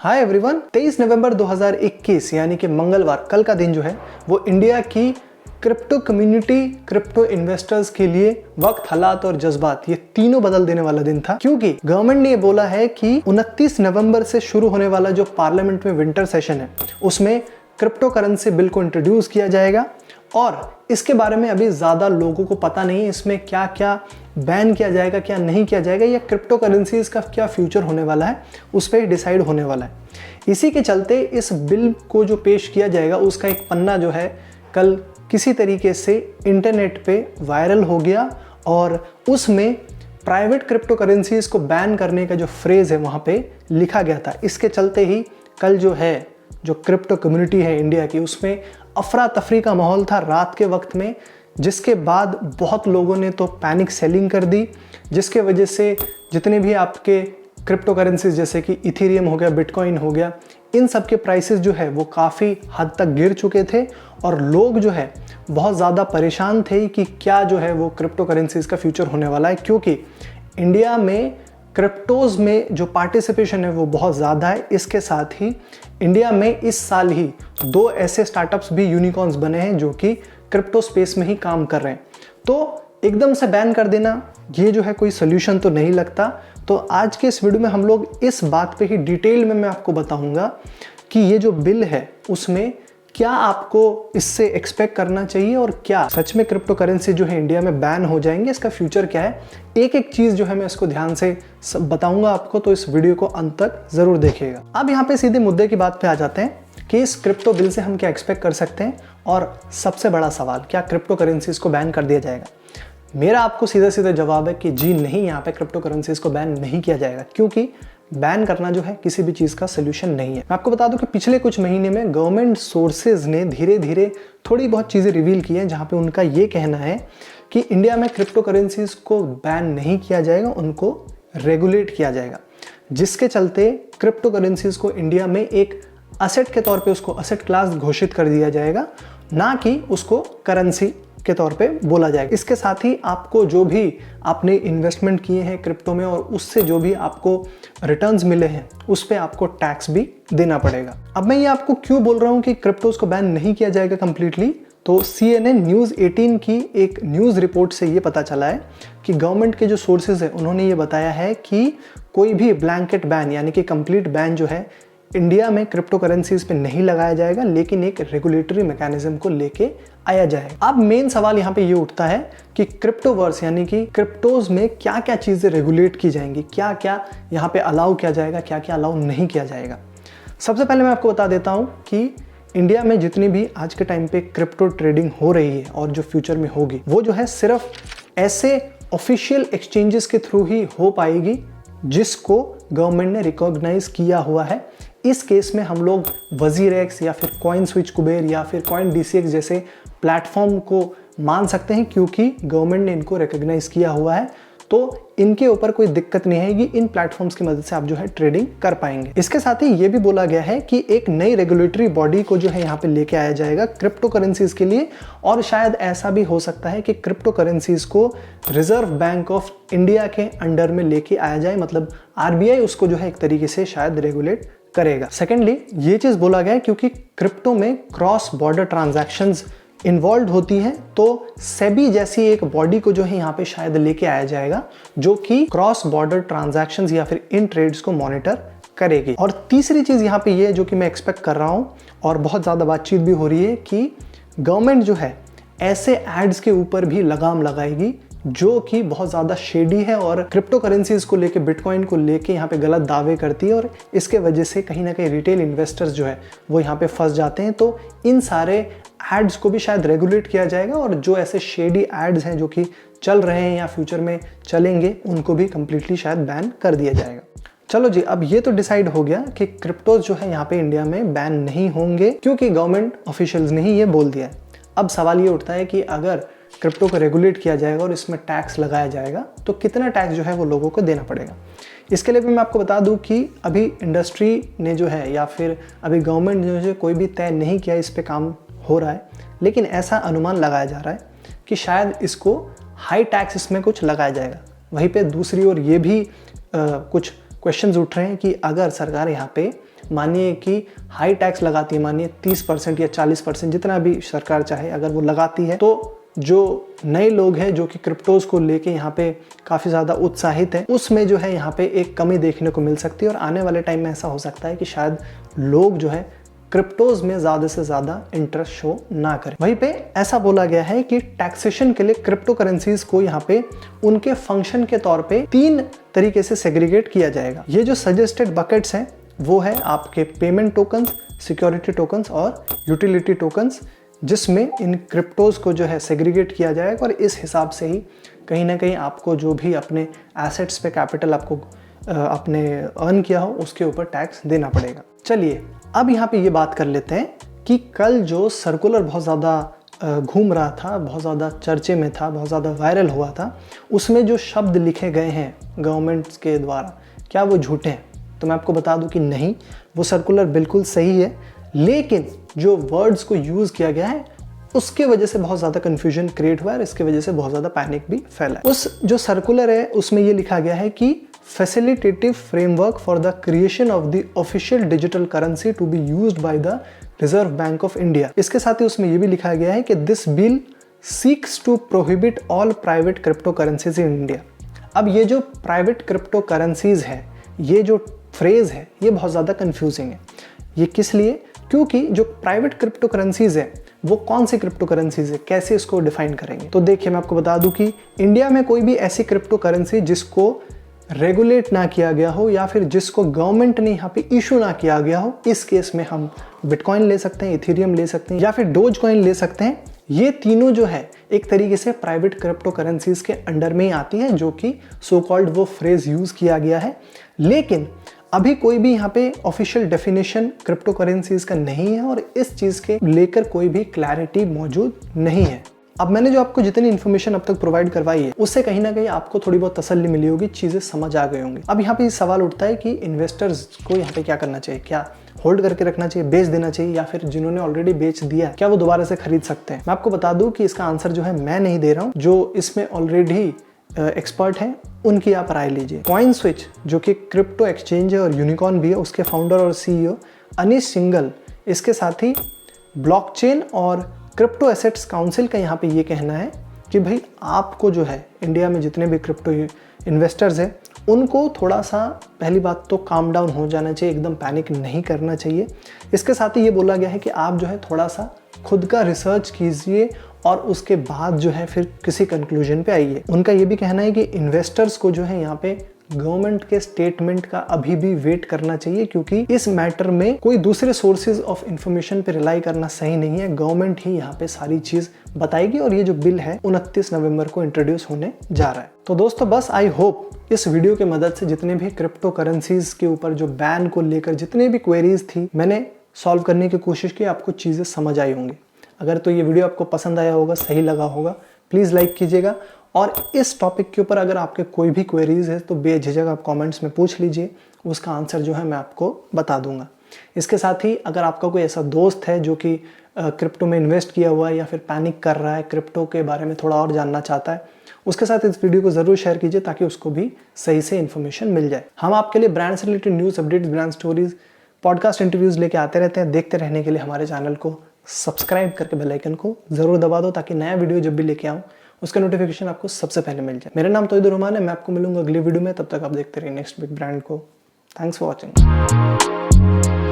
Hi everyone, 23 नवंबर 2021 यानी कि मंगलवार कल का दिन जो है वो इंडिया की क्रिप्टो कम्युनिटी, क्रिप्टो इन्वेस्टर्स के लिए वक्त, हालात और जज्बात ये तीनों बदल देने वाला दिन था, क्योंकि गवर्नमेंट ने ये बोला है कि 29 नवंबर से शुरू होने वाला जो पार्लियामेंट में विंटर सेशन है उसमें क्रिप्टो करेंसी बिल को इंट्रोड्यूस किया जाएगा। और इसके बारे में अभी ज़्यादा लोगों को पता नहीं है इसमें क्या क्या बैन किया जाएगा, क्या नहीं किया जाएगा, या क्रिप्टो करेंसीज का क्या फ्यूचर होने वाला है उस पर डिसाइड होने वाला है। इसी के चलते इस बिल को जो पेश किया जाएगा उसका एक पन्ना जो है कल किसी तरीके से इंटरनेट पे वायरल हो गया और उसमें प्राइवेट क्रिप्टो करेंसीज को बैन करने का जो फ्रेज है वहाँ पे लिखा गया था। इसके चलते ही कल जो क्रिप्टो कम्युनिटी है इंडिया की, उसमें अफरा तफरी का माहौल था रात के वक्त में, जिसके बाद बहुत लोगों ने तो पैनिक सेलिंग कर दी, जिसके वजह से जितने भी आपके क्रिप्टो करेंसीज जैसे कि इथेरियम हो गया, बिटकॉइन हो गया, इन सब के प्राइसेस जो है वो काफ़ी हद तक गिर चुके थे और लोग जो है बहुत ज़्यादा परेशान थे कि क्या जो है वो क्रिप्टो करेंसीज का फ्यूचर होने वाला है, क्योंकि इंडिया में क्रिप्टोज में जो पार्टिसिपेशन है वो बहुत ज़्यादा है। इसके साथ ही इंडिया में इस साल ही 2 ऐसे स्टार्टअप्स भी यूनिकॉर्न्स बने हैं जो कि क्रिप्टो स्पेस में ही काम कर रहे हैं। तो एकदम से बैन कर देना ये जो है कोई सोल्यूशन तो नहीं लगता। तो आज के इस वीडियो में हम लोग इस बात पे ही डिटेल में मैं आपको बताऊंगा कि ये जो बिल है उसमें क्या आपको इससे एक्सपेक्ट करना चाहिए और क्या सच में क्रिप्टो करेंसी जो है इंडिया में बैन हो जाएंगे, इसका फ्यूचर क्या है। एक एक चीज़ जो है मैं इसको ध्यान से बताऊंगा आपको, तो इस वीडियो को अंत तक ज़रूर देखिएगा। अब यहाँ पे सीधे मुद्दे की बात पे आ जाते हैं कि इस क्रिप्टो बिल से हम क्या एक्सपेक्ट कर सकते हैं और सबसे बड़ा सवाल, क्या क्रिप्टो करेंसीज को बैन कर दिया जाएगा। मेरा आपको सीधा सीधा जवाब है कि जी नहीं, यहाँ पे क्रिप्टो करेंसीज को बैन नहीं किया जाएगा, क्योंकि बैन करना जो है किसी भी चीज़ का सोल्यूशन नहीं है। मैं आपको बता दूं कि पिछले कुछ महीने में गवर्नमेंट सोर्सेज ने धीरे धीरे थोड़ी बहुत चीज़ें रिवील की हैं जहाँ पे उनका ये कहना है कि इंडिया में क्रिप्टो करेंसीज को बैन नहीं किया जाएगा, उनको रेगुलेट किया जाएगा, जिसके चलते क्रिप्टो करेंसीज को इंडिया में एक असेट के तौर पे उसको असेट क्लास घोषित कर दिया जाएगा, ना कि उसको करेंसी के तौर पे बोला जाएगा। इसके साथ ही आपको जो भी आपने इन्वेस्टमेंट किए हैं क्रिप्टो में और उससे जो भी आपको रिटर्न्स मिले हैं उस पे आपको टैक्स भी देना पड़ेगा। अब मैं ये आपको क्यों बोल रहा हूँ कि क्रिप्टोज को बैन नहीं किया जाएगा कंप्लीटली, तो CNN न्यूज़ 18 की एक न्यूज़ रिपोर्ट से ये पता चला है कि गवर्नमेंट के जो सोर्सेज है उन्होंने ये बताया है कि कोई भी ब्लैंकेट बैन यानी कि कंप्लीट बैन जो है इंडिया में क्रिप्टो करेंसीज पे नहीं लगाया जाएगा, लेकिन एक रेगुलेटरी मैकेनिज्म को लेके आया जाएगा। अब मेन सवाल यहाँ पे ये उठता है कि क्रिप्टोवर्स यानी कि क्रिप्टोज में क्या क्या चीज़ें रेगुलेट की जाएंगी, क्या क्या यहाँ पे अलाउ किया जाएगा, क्या क्या अलाउ नहीं किया जाएगा। सबसे पहले मैं आपको बता देता हूँ कि इंडिया में जितनी भी आज के टाइम पे क्रिप्टो ट्रेडिंग हो रही है और जो फ्यूचर में होगी वो जो है सिर्फ ऐसे ऑफिशियल एक्सचेंजेस के थ्रू ही हो पाएगी जिसको गवर्नमेंट ने रिकॉग्नाइज किया हुआ है। इस केस में हम लोग वजीरेक्स या फिर कॉइन स्विच कुबेर या फिर कॉइन DCX जैसे प्लेटफॉर्म को मान सकते हैं, क्योंकि गवर्नमेंट ने इनको रिकॉग्नाइज किया हुआ है, तो इनके ऊपर कोई दिक्कत नहीं आएगी। इन प्लेटफॉर्म्स की मदद से आप जो है ट्रेडिंग कर पाएंगे। इसके साथ ही ये भी बोला गया है कि एक नई रेगुलेटरी बॉडी को जो है यहाँ पे लेके आया जाएगा क्रिप्टो करेंसीज के लिए, और शायद ऐसा भी हो सकता है कि क्रिप्टो करेंसीज को रिजर्व बैंक ऑफ इंडिया के अंडर में लेके आया जाए, मतलब RBI उसको जो है एक तरीके से शायद रेगुलेट करेगा। सेकेंडली ये चीज बोला गया है क्योंकि क्रिप्टो में क्रॉस बॉर्डर ट्रांजैक्शंस इन्वॉल्व होती हैं, तो सेबी जैसी एक बॉडी को जो है यहाँ पे शायद लेके आया जाएगा जो कि क्रॉस बॉर्डर ट्रांजैक्शंस या फिर इन ट्रेड्स को मॉनिटर करेगी। और तीसरी चीज यहाँ पे ये जो कि मैं एक्सपेक्ट कर रहा हूँ और बहुत ज्यादा बातचीत भी हो रही है कि गवर्नमेंट जो है ऐसे एड्स के ऊपर भी लगाम लगाएगी जो कि बहुत ज़्यादा शेडी है और क्रिप्टो करेंसीज को लेके, बिटकॉइन को लेके यहाँ पे गलत दावे करती है, और इसके वजह से कहीं ना कहीं रिटेल इन्वेस्टर्स जो है वो यहाँ पे फंस जाते हैं। तो इन सारे एड्स को भी शायद रेगुलेट किया जाएगा और जो ऐसे शेडी एड्स हैं जो कि चल रहे हैं या फ्यूचर में चलेंगे उनको भी कंप्लीटली शायद बैन कर दिया जाएगा। चलो जी, अब ये तो डिसाइड हो गया कि क्रिप्टोज जो है यहाँ पे इंडिया में बैन नहीं होंगे, क्योंकि गवर्नमेंट ऑफिशियल्स ने ही ये बोल दिया है। अब सवाल ये उठता है कि अगर क्रिप्टो को रेगुलेट किया जाएगा और इसमें टैक्स लगाया जाएगा तो कितना टैक्स जो है वो लोगों को देना पड़ेगा। इसके लिए भी मैं आपको बता दूं कि अभी इंडस्ट्री ने जो है या फिर अभी गवर्नमेंट जो है कोई भी तय नहीं किया, इस पे काम हो रहा है, लेकिन ऐसा अनुमान लगाया जा रहा है कि शायद इसको हाई टैक्स इसमें कुछ लगाया जाएगा। वहीं पे दूसरी ओर ये भी कुछ क्वेश्चंस उठ रहे हैं कि अगर सरकार यहाँ पे मानिए कि हाई टैक्स लगाती है, मानिए 30% या 40%, जितना भी सरकार चाहे, अगर वो लगाती है, तो जो नए लोग हैं जो कि क्रिप्टोज को लेके यहाँ पे काफ़ी ज़्यादा उत्साहित हैं, उसमें जो है यहाँ पे एक कमी देखने को मिल सकती है। और आने वाले टाइम में ऐसा हो सकता है कि शायद लोग जो है क्रिप्टोज में ज़्यादा से ज़्यादा इंटरेस्ट शो ना करें। वहीं पे ऐसा बोला गया है कि टैक्सेशन के लिए क्रिप्टो करेंसीज को यहाँ पे उनके फंक्शन के तौर पे 3 तरीके से सेग्रीगेट किया जाएगा। ये जो सजेस्टेड बकेट्स हैं वो है आपके पेमेंट टोकन्स, सिक्योरिटी टोकन्स और यूटिलिटी टोकन्स, जिसमें इन क्रिप्टोज को जो है सेग्रीगेट किया जाएगा। और इस हिसाब से ही कहीं ना कहीं आपको जो भी अपने एसेट्स पे कैपिटल आपको अपने अर्न किया हो उसके ऊपर टैक्स देना पड़ेगा। चलिए अब यहाँ पे ये बात कर लेते हैं कि कल जो सर्कुलर बहुत ज़्यादा घूम रहा था, बहुत ज़्यादा चर्चे में था, बहुत ज़्यादा वायरल हुआ था, उसमें जो शब्द लिखे गए हैं गवर्नमेंट के द्वारा, क्या वो झूठे हैं? तो मैं आपको बता दूं कि नहीं, वो सर्कुलर बिल्कुल सही है, लेकिन जो वर्ड्स को यूज़ किया गया है उसके वजह से बहुत ज़्यादा कन्फ्यूजन क्रिएट हुआ है और इसके वजह से बहुत ज़्यादा पैनिक भी फैला है। उस जो सर्कुलर है उसमें ये लिखा गया है कि facilitative framework for the creation of the official digital currency to be used by the Reserve Bank of India. इसके साथ ही उसमें ये भी लिखा गया है कि this bill seeks to prohibit all private cryptocurrencies in India. अब ये जो प्राइवेट क्रिप्टो करेंसीज है, ये जो फ्रेज है, ये बहुत ज़्यादा कंफ्यूजिंग है। ये किस लिए? क्योंकि जो प्राइवेट क्रिप्टो करेंसीज है वो कौन सी क्रिप्टो करेंसीज है, कैसे इसको डिफाइन करेंगे? तो देखिए मैं आपको बता दूं कि इंडिया में कोई भी ऐसी क्रिप्टो करेंसी जिसको रेगुलेट ना किया गया हो या फिर जिसको गवर्नमेंट ने यहाँ पे इशू ना किया गया हो, इस केस में हम बिटकॉइन ले सकते हैं, इथेरियम ले सकते हैं या फिर डोज कॉइन ले सकते हैं। ये तीनों जो है एक तरीके से प्राइवेट क्रिप्टो करेंसीज के अंडर में ही आती हैं, जो कि सो कॉल्ड वो फ्रेज यूज किया गया है। लेकिन अभी कोई भी यहाँ पे ऑफिशियल डेफिनेशन क्रिप्टो करेंसीज का नहीं है और इस चीज के लेकर कोई भी क्लैरिटी मौजूद नहीं है। अब मैंने जो आपको जितनी इन्फॉर्मेशन अब तक प्रोवाइड करवाई है उससे कहीं ना कहीं आपको थोड़ी बहुत तसल्ली मिली होगी, चीजें समझ आ गई होंगी। अब यहाँ पे सवाल उठता है कि इन्वेस्टर्स को यहाँ पे क्या करना चाहिए? क्या होल्ड करके रखना चाहिए, बेच देना चाहिए, या फिर जिन्होंने ऑलरेडी बेच दिया क्या वो दोबारा से खरीद सकते हैं? मैं आपको बता दूं कि इसका आंसर जो है मैं नहीं दे रहा हूँ, जो इसमें ऑलरेडी एक्सपर्ट हैं उनकी आप राय लीजिए। कॉइन स्विच जो कि क्रिप्टो एक्सचेंज है और यूनिकॉर्न भी है, उसके फाउंडर और सीईओ अनीश सिंघल, इसके साथ ही ब्लॉकचेन और क्रिप्टो एसेट्स काउंसिल का यहाँ पे ये कहना है कि भाई आपको जो है इंडिया में जितने भी क्रिप्टो इन्वेस्टर्स हैं उनको थोड़ा सा पहली बात तो काम डाउन हो जाना चाहिए, एकदम पैनिक नहीं करना चाहिए। इसके साथ ही ये बोला गया है कि आप जो है थोड़ा सा खुद का रिसर्च कीजिए और उसके बाद जो है फिर किसी कंक्लूजन पे आइए। उनका ये भी कहना है कि इन्वेस्टर्स को जो है यहाँ पे गवर्नमेंट के स्टेटमेंट का अभी भी वेट करना चाहिए, क्योंकि इस मैटर में कोई दूसरे सोर्सेज ऑफ इंफॉर्मेशन पे रिलाई करना सही नहीं है। गवर्नमेंट ही यहाँ पे सारी चीज बताएगी और ये जो बिल है 29 नवंबर को इंट्रोड्यूस होने जा रहा है। तो दोस्तों बस आई होप इस वीडियो की मदद से जितने भी क्रिप्टो करेंसीज के ऊपर जो बैन को लेकर जितने भी क्वेरीज थी मैंने सॉल्व करने की कोशिश की, आपको चीजें समझ आई होंगी। अगर तो ये वीडियो आपको पसंद आया होगा, सही लगा होगा, प्लीज़ लाइक कीजिएगा। और इस टॉपिक के ऊपर अगर आपके कोई भी क्वेरीज है तो बेझिझक आप कमेंट्स में पूछ लीजिए, उसका आंसर जो है मैं आपको बता दूंगा। इसके साथ ही अगर आपका कोई ऐसा दोस्त है जो कि क्रिप्टो में इन्वेस्ट किया हुआ है या फिर पैनिक कर रहा है, क्रिप्टो के बारे में थोड़ा और जानना चाहता है, उसके साथ इस वीडियो को ज़रूर शेयर कीजिए ताकि उसको भी सही से इन्फॉर्मेशन मिल जाए। हम आपके लिए ब्रांड से related news updates, brand stories, podcast interviews लेके आते रहते हैं। देखते रहने के लिए हमारे चैनल को सब्सक्राइब करके बेल आइकन को ज़रूर दबा दो ताकि नया वीडियो जब भी लेके आऊँ उसका नोटिफिकेशन आपको सबसे पहले मिल जाए। मेरा नाम तौहीद रहमान है, मैं आपको मिलूंगा अगली वीडियो में। तब तक आप देखते रहिए नेक्स्ट बिग ब्रांड को। Thanks for watching.